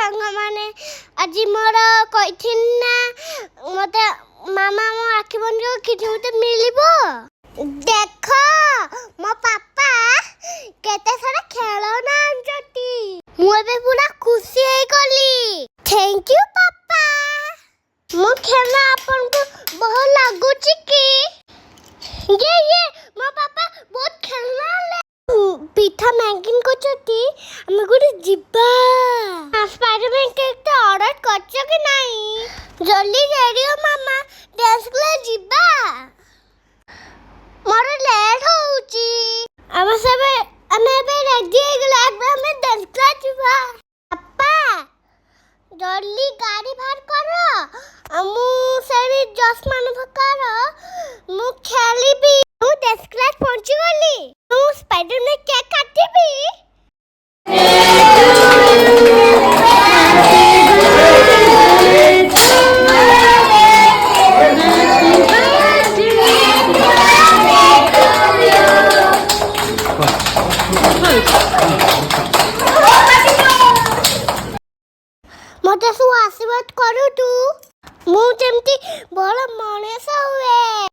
सांग माने आज मोर कहि ना मते मामा मो आखि बंद कि मते मिलिबो देखो मो पापा केते सारा खेलना आंचती मु एबे पूरा खुशी हे गली थैंक यू पापा मो खेलना आपन को बहुत लागु छी की ये मो पापा बहुत खेलना ले पिठा मैगिन को चती हम गुडी जिब्बा स्पाइडरमैन केक ऑर्डर करछ कि नहीं जल्दी रेडी हो मामा डांस क्लास जिब्बा मोर लेट होउची हम सब रेडी हो गेला हम डांस क्लास जिब्बा पापा जल्दी गाड़ी बाहर करो मु सेरी जस्ट मान करो मु खेलिबी मु डांस क्लास पहुंची गली मु स्पाइडरमैन केक काटिबी मते सु आशीर्वाद करू तू मु जेमती बड़ मणेस हुए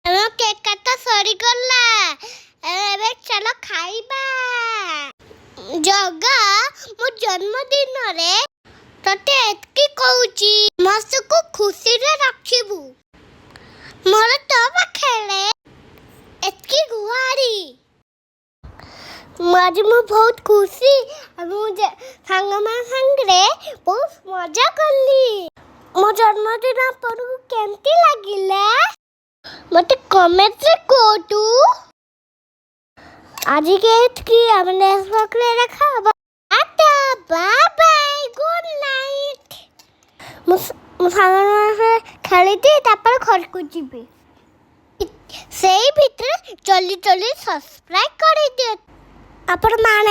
हम केक काटा सरी गला एबे चलो खाइबा जगा मो जन्मदिन रे तते एतकी कहूची मस्त को खुशी रे रखिबू मोर तो पाखेले एतकी गुहारी आज मैं बहुत खुशी मुझे सांगमान संगरे बहुत मजा करली मो जन्मदिन पर केमती लागिला मते कमेंट रे कोटू आज के की हमने सकले रखा टाटा बाय बाय गुड नाइट मो सांगमान से खेलती तापर घर को जीबे सेई भीतर जल्दी जल्दी सब्सक्राइब कर दियो अपन माने